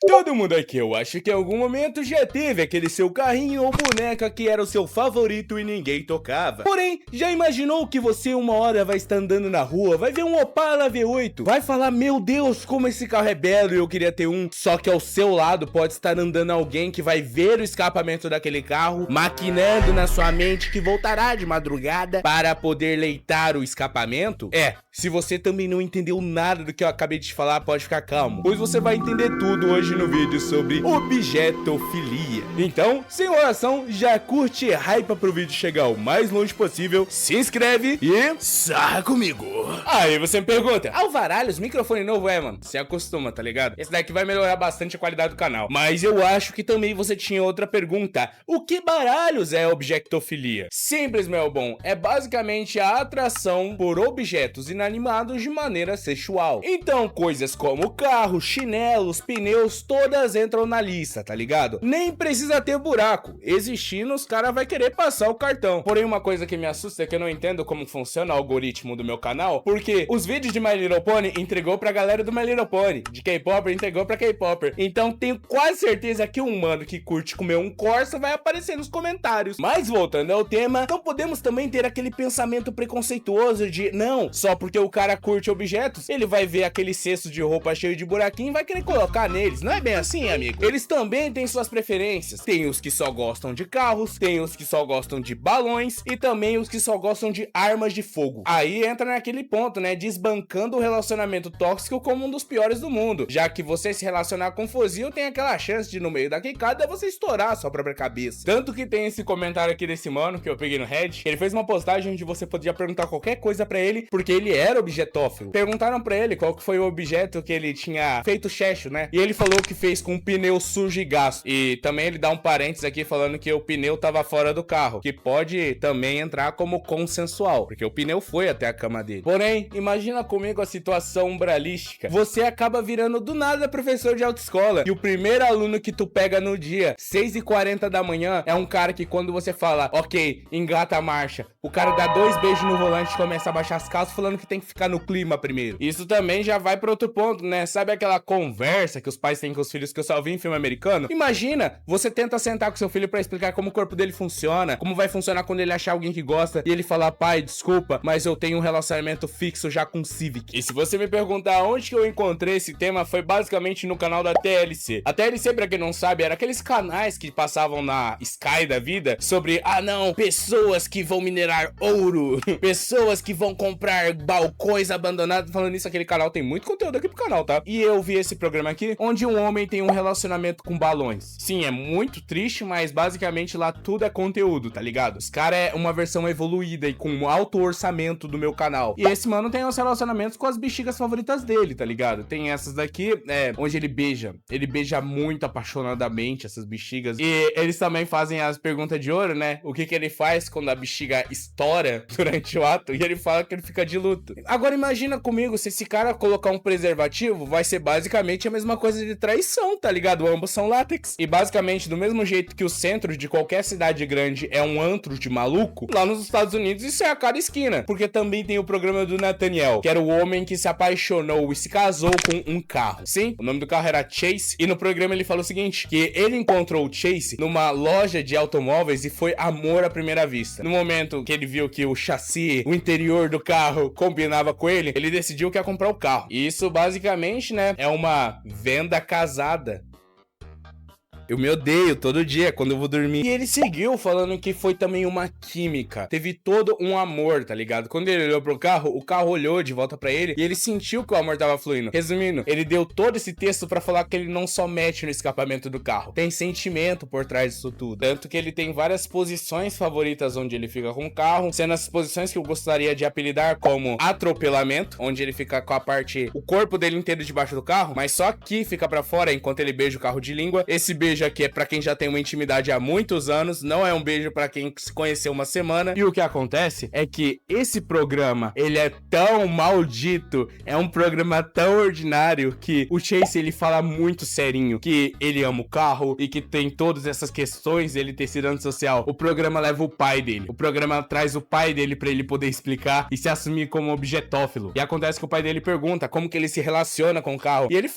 Todo mundo aqui, eu acho que em algum momento já teve aquele seu carrinho ou boneca que era o seu favorito e ninguém tocava. Porém, já imaginou que você uma hora vai estar andando na rua, vai ver um Opala V8, vai falar, meu Deus, como esse carro é belo e eu queria ter um, só que ao seu lado pode estar andando alguém que vai ver o escapamento daquele carro, maquinando na sua mente que voltará de madrugada para poder leitar o escapamento? Se você também não entendeu nada do que eu acabei de falar, pode ficar calmo, pois você vai entender tudo hoje no vídeo sobre objetofilia. Então, sem enrolação, já curte e hypa pro vídeo chegar o mais longe possível, se inscreve e sarra comigo. Aí você me pergunta, Alvaralhos, microfone novo mano? Se acostuma, tá ligado? Esse daqui vai melhorar bastante a qualidade do canal. Mas eu acho que também você tinha outra pergunta. O que baralhos é objectofilia? Simples, meu bom. É basicamente a atração por objetos inanimados de maneira sexual. Então, coisas como carro, chinelos, pneus, todas entram na lista, tá ligado? Nem precisa ter buraco. Existindo, os caras vão querer passar o cartão. Porém, uma coisa que me assusta é que eu não entendo como funciona o algoritmo do meu canal, porque os vídeos de My Little Pony entregou pra galera do My Little Pony, de K-Popper entregou pra K-Popper. Então, tenho quase certeza que um mano que curte comer um Corsa vai aparecer nos comentários. Mas, voltando ao tema, não podemos também ter aquele pensamento preconceituoso de, não, só porque o cara curte objetos, ele vai ver aquele cesto de roupa cheio de buraquinho e vai querer colocar neles. Não é bem assim, amigo. Eles também têm suas preferências. Tem os que só gostam de carros, tem os que só gostam de balões e também os que só gostam de armas de fogo. Aí entra naquele ponto, né, desbancando o relacionamento tóxico como um dos piores do mundo, já que você se relacionar com fuzil tem aquela chance de no meio da quicada você estourar a sua própria cabeça. Tanto que tem esse comentário aqui desse mano que eu peguei no Reddit, ele fez uma postagem onde você podia perguntar qualquer coisa pra ele, porque ele era objetófilo. Perguntaram pra ele qual que foi o objeto que ele tinha feito checho, né? E ele falou que fez com um pneu sujo e gasto. E também ele dá um parênteses aqui falando que o pneu tava fora do carro, que pode também entrar como consensual, porque o pneu foi até a cama dele. Porém, imagina comigo a situação umbralística. Você acaba virando do nada professor de autoescola e o primeiro aluno que tu pega no dia, 6h40 da manhã, é um cara que quando você fala, ok, engata a marcha, o cara dá 2 beijos no volante e começa a baixar as calças falando que tem que ficar no clima primeiro. Isso também já vai pra outro ponto, né? Sabe aquela conversa que os pais têm com os filhos que eu só vi em filme americano? Imagina, você tenta sentar com seu filho pra explicar como o corpo dele funciona, como vai funcionar quando ele achar alguém que gosta e ele falar, pai, desculpa, mas eu tenho um relacionamento fixo já com Civic. E se você me perguntar onde que eu encontrei esse tema, foi basicamente no canal da TLC. A TLC, pra quem não sabe, era aqueles canais que passavam na Sky da vida sobre, não, pessoas que vão minerar ouro, pessoas que vão comprar balcões abandonados. Falando nisso, aquele canal tem muito conteúdo aqui pro canal, tá? E eu vi esse programa aqui, onde um homem tem um relacionamento com balões. Sim, é muito triste, mas basicamente lá tudo é conteúdo, tá ligado? Os caras é uma versão evoluída e com um alto orçamento do meu canal. E esse mano tem os relacionamentos com as bexigas favoritas dele, tá ligado? Tem essas daqui, onde ele beija. Ele beija muito apaixonadamente essas bexigas. E eles também fazem as perguntas de ouro, né? O que que ele faz quando a bexiga estoura durante o ato? E ele fala que ele fica de luto. Agora imagina comigo, se esse cara colocar um preservativo, vai ser basicamente a mesma coisa de traição, tá ligado? Ambos são látex. E basicamente, do mesmo jeito que o centro de qualquer cidade grande é um antro de maluco, lá nos Estados Unidos isso é a cada esquina. Porque também tem o programa do Nathaniel, que era o homem que se apaixonou e se casou com um carro. Sim, o nome do carro era Chase. E no programa ele falou o seguinte, que ele encontrou o Chase numa loja de automóveis e foi amor à primeira vista. No momento que ele viu que o chassi, o interior do carro combinava com ele, ele decidiu que ia comprar o carro. E isso basicamente, né, é uma venda casada. Eu me odeio todo dia quando eu vou dormir. E ele seguiu falando que foi também uma química. Teve todo um amor, tá ligado? Quando ele olhou pro carro, o carro olhou de volta pra ele e ele sentiu que o amor tava fluindo. Resumindo, ele deu todo esse texto pra falar que ele não só mete no escapamento do carro. Tem sentimento por trás disso tudo. Tanto que ele tem várias posições favoritas onde ele fica com o carro, sendo as posições que eu gostaria de apelidar como atropelamento, onde ele fica com a parte, o corpo dele inteiro debaixo do carro, mas só aqui fica pra fora enquanto ele beija o carro de língua. Esse beijo beijo aqui é pra quem já tem uma intimidade há muitos anos, não é um beijo pra quem se conheceu uma semana. E o que acontece é que esse programa, ele é tão maldito, é um programa tão ordinário que o Chase, ele fala muito serinho, que ele ama o carro e que tem todas essas questões dele ter sido antissocial. O programa leva o pai dele, o programa traz o pai dele pra ele poder explicar e se assumir como objetófilo. E acontece que o pai dele pergunta como que ele se relaciona com o carro. E ele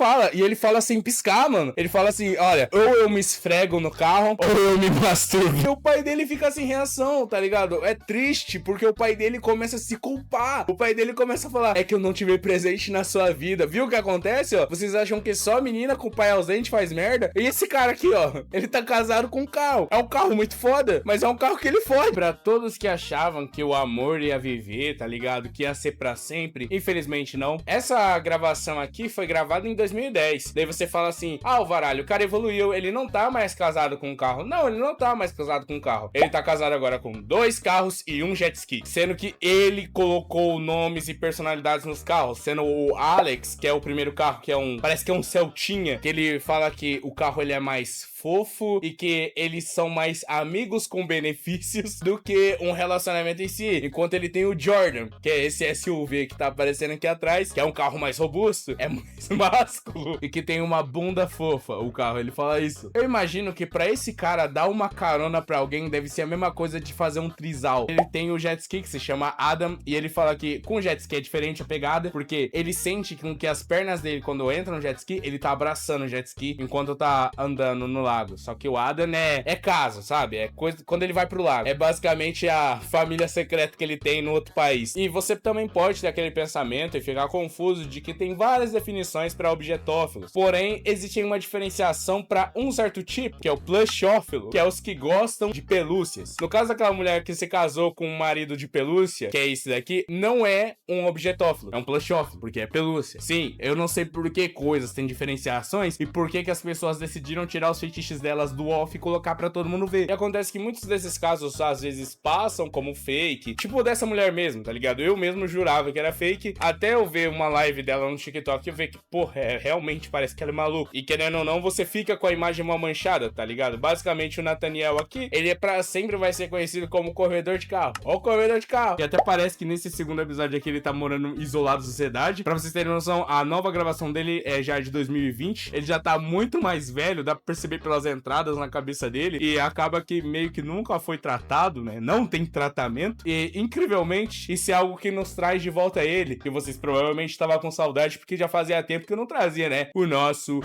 fala sem piscar, mano. Ele fala assim, olha, ou eu me esfrego no carro, ou eu me masturbo. E o pai dele fica sem reação, tá ligado? É triste, porque o pai dele começa a se culpar. O pai dele começa a falar, é que eu não tive presente na sua vida. Viu o que acontece, ó? Vocês acham que só menina com pai ausente faz merda? E esse cara aqui, ó, ele tá casado com um carro. É um carro muito foda, mas é um carro que ele fode. Pra todos que achavam que o amor ia viver, tá ligado? Que ia ser pra sempre, infelizmente não. Essa gravação aqui foi gravada em 2010. Daí você fala assim, ah, o Varalho, o cara evoluiu, ele não tá mais casado com um carro. Não, ele não tá mais casado com um carro. Ele tá casado agora com 2 carros e um jet ski. Sendo que ele colocou nomes e personalidades nos carros. Sendo o Alex, que é o primeiro carro, que é parece que é um Celtinha, que ele fala que o carro ele é mais fofo e que eles são mais amigos com benefícios do que um relacionamento em si. Enquanto ele tem o Jordan, que é esse SUV que tá aparecendo aqui atrás, que é um carro mais robusto, é mais másculo e que tem uma bunda fofa, o carro, ele fala isso. Eu imagino que pra esse cara dar uma carona pra alguém deve ser a mesma coisa de fazer um trisal. Ele tem o jet ski que se chama Adam e ele fala que com o jet ski é diferente a pegada, porque ele sente que as pernas dele, quando entra no jet ski, ele tá abraçando o jet ski enquanto tá andando no lago. Só que o Adam é casa, sabe? É coisa quando ele vai pro lago. É basicamente a família secreta que ele tem no outro país. E você também pode ter aquele pensamento e ficar confuso de que tem várias definições para objetófilos. Porém, existe uma diferenciação para um certo tipo, que é o plushófilo, que é os que gostam de pelúcias. No caso daquela mulher que se casou com um marido de pelúcia, que é esse daqui, não é um objetófilo, é um plushófilo, porque é pelúcia. Sim, eu não sei por que coisas têm diferenciações e por que as pessoas decidiram tirar os fetiches delas do off e colocar pra todo mundo ver. E acontece que muitos desses casos às vezes passam como fake, tipo dessa mulher mesmo, tá ligado? Eu mesmo jurava que era fake, até eu ver uma live dela no TikTok e eu ver que, porra, realmente parece que ela é maluca. E querendo ou não, você fica com a imagem mal manchada, tá ligado? Basicamente o Nathaniel aqui, ele é pra sempre vai ser conhecido como corredor de carro. Ó o corredor de carro. E até parece que nesse segundo episódio aqui ele tá morando isolado da sociedade. Pra vocês terem noção, a nova gravação dele é já de 2020. Ele já tá muito mais velho, dá pra perceber pelas entradas na cabeça dele, e acaba que meio que nunca foi tratado, né? Não tem tratamento, e incrivelmente isso é algo que nos traz de volta a ele, que vocês provavelmente estavam com saudade, porque já fazia tempo que eu não trazia, né? O nosso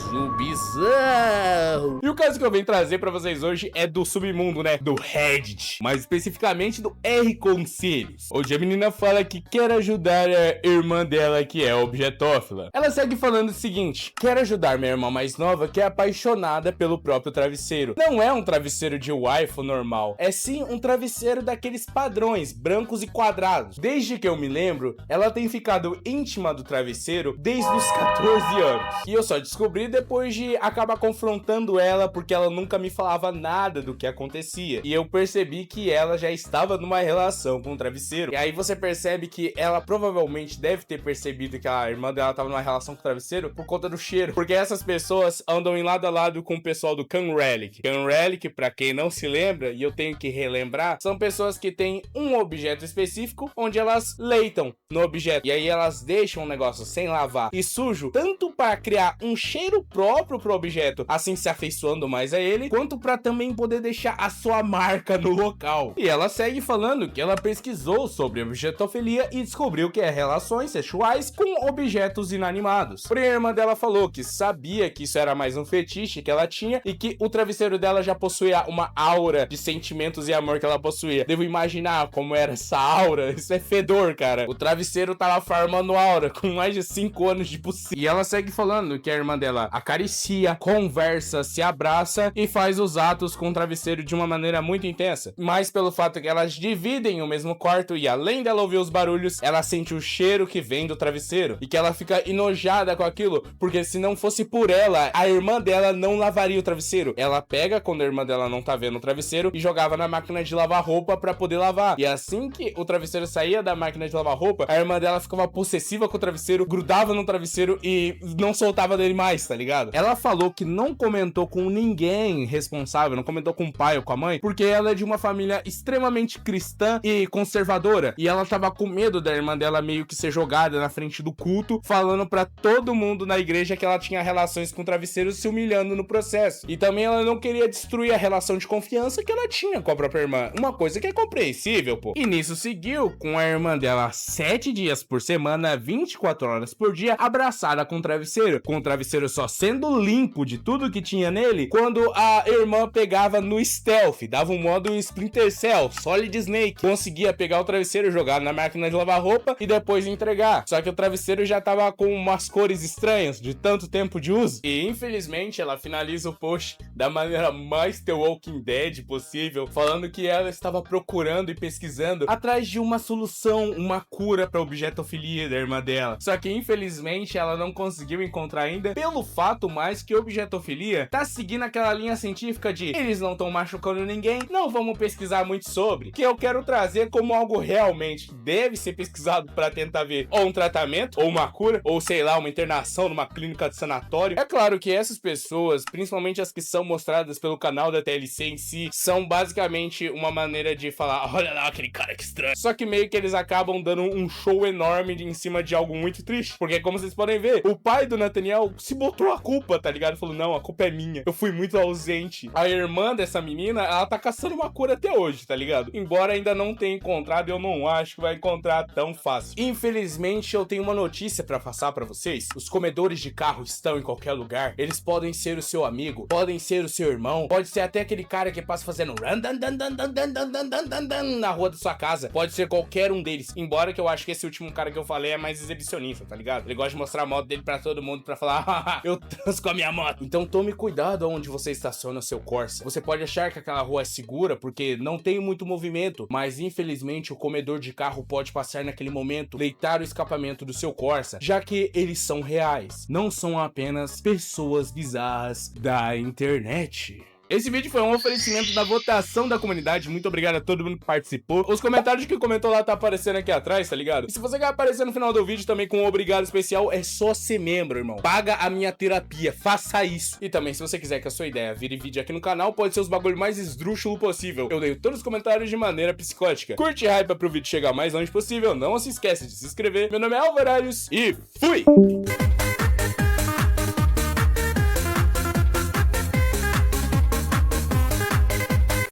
Subizão. E o caso que eu venho trazer pra vocês hoje é do submundo, né? Do Reddit, mais especificamente do R Conselhos, onde a menina fala que quer ajudar a irmã dela, que é objetófila. Ela segue falando o seguinte: quero ajudar minha irmã mais nova, que é apaixonada pelo próprio travesseiro. Não é um travesseiro de waifu normal, é sim um travesseiro daqueles padrões, brancos e quadrados. Desde que eu me lembro, ela tem ficado íntima do travesseiro desde os 14 anos. E eu só descobri depois de acabar confrontando ela, porque ela nunca me falava nada do que acontecia. E eu percebi que ela já estava numa relação com o travesseiro. E aí você percebe que ela provavelmente deve ter percebido que a irmã dela estava numa relação com o travesseiro por conta do cheiro. Porque essas pessoas andam em lado a lado com o pessoal do Can Relic. Can Relic, pra quem não se lembra, e eu tenho que relembrar, são pessoas que têm um objeto específico onde elas leitam no objeto. E aí elas deixam o negócio sem lavar e sujo, tanto para criar um cheiro próprio pro objeto, assim se afeiçoando mais a ele, quanto para também poder deixar a sua marca no local. E ela segue falando que ela pesquisou sobre objetofilia e descobriu que é relações sexuais com objetos inanimados. Porém, a irmã dela falou que sabia que isso era mais um fetiche que ela tinha e que o travesseiro dela já possuía uma aura de sentimentos e amor que ela possuía. Devo imaginar como era essa aura. Isso é fedor, cara. O travesseiro tava farmando aura com mais de 5 anos de possível. E ela segue falando que a irmã dela acaricia, conversa, se abraça e faz os atos com o travesseiro de uma maneira muito intensa. Mas pelo fato que elas dividem o mesmo quarto e além dela ouvir os barulhos, ela sente o cheiro que vem do travesseiro e que ela fica enojada com aquilo, porque se não fosse por ela, a irmã dela não lavaria o travesseiro. Ela pega quando a irmã dela não tá vendo o travesseiro e jogava na máquina de lavar roupa pra poder lavar. E assim que o travesseiro saía da máquina de lavar roupa, a irmã dela ficava possessiva com o travesseiro, grudava no travesseiro e não soltava dele mais, tá ligado? Ela falou que não comentou com ninguém responsável, não comentou com o pai ou com a mãe, porque ela é de uma família extremamente cristã e conservadora, e ela tava com medo da irmã dela meio que ser jogada na frente do culto, falando pra todo mundo na igreja que ela tinha relações com travesseiros, se humilhando no processo. E também ela não queria destruir a relação de confiança que ela tinha com a própria irmã, uma coisa que é compreensível, pô. E nisso seguiu com a irmã dela 7 dias por semana, 24 horas por dia, abraçada com o travesseiro só sendo limpo de tudo que tinha nele, quando a irmã pegava no stealth, dava um modo Splinter Cell, Solid Snake, conseguia pegar o travesseiro, jogar na máquina de lavar roupa e depois entregar. Só que o travesseiro já tava com umas cores estranhas de tanto tempo de uso. E infelizmente ela finaliza o post da maneira mais The Walking Dead possível, falando que ela estava procurando e pesquisando atrás de uma solução, uma cura pra objetofilia da irmã dela. Só que infelizmente ela não conseguiu encontrar ainda, pelo fato mais que objetofilia tá seguindo aquela linha científica de eles não estão machucando ninguém, não vamos pesquisar muito sobre, que eu quero trazer como algo realmente que deve ser pesquisado pra tentar ver ou um tratamento, ou uma cura, ou sei lá, uma internação numa clínica de sanatório. É claro que essas pessoas, principalmente as que são mostradas pelo canal da TLC em si, são basicamente uma maneira de falar, olha lá aquele cara que estranho. Só que meio que eles acabam dando um show enorme em cima de algo muito triste, porque como vocês podem ver, o pai do Nathaniel se botou a culpa, tá ligado? Falou, não, a culpa é minha, eu fui muito ausente. A irmã dessa menina, ela tá caçando uma cura até hoje, tá ligado? Embora ainda não tenha encontrado, eu não acho que vai encontrar tão fácil. Infelizmente, eu tenho uma notícia pra passar pra vocês. Os comedores de carro estão em qualquer lugar. Eles podem ser o seu amigo, podem ser o seu irmão, pode ser até aquele cara que passa fazendo na rua da sua casa. Pode ser qualquer um deles. Embora que eu acho que esse último cara que eu falei é mais exibicionista, tá ligado? Ele gosta de mostrar a moto dele pra todo mundo pra falar, haha, eu transo com a minha moto. Então tome cuidado onde você estaciona o seu Corsa. Você pode achar que aquela rua é segura porque não tem muito movimento, mas infelizmente o comedor de carro pode passar naquele momento, deitar o escapamento do seu Corsa, já que eles são reais, não são apenas pessoas bizarras da internet. Esse vídeo foi um oferecimento da votação da comunidade. Muito obrigado a todo mundo que participou. Os comentários que comentou lá tá aparecendo aqui atrás, tá ligado? E se você quer aparecer no final do vídeo também com um obrigado especial, é só ser membro, irmão. Paga a minha terapia, faça isso. E também, se você quiser que a sua ideia vire vídeo aqui no canal, pode ser os bagulho mais esdrúxulo possível. Eu leio todos os comentários de maneira psicótica. Curte e hype pro vídeo chegar o mais longe possível. Não se esquece de se inscrever. Meu nome é Alvararius e fui!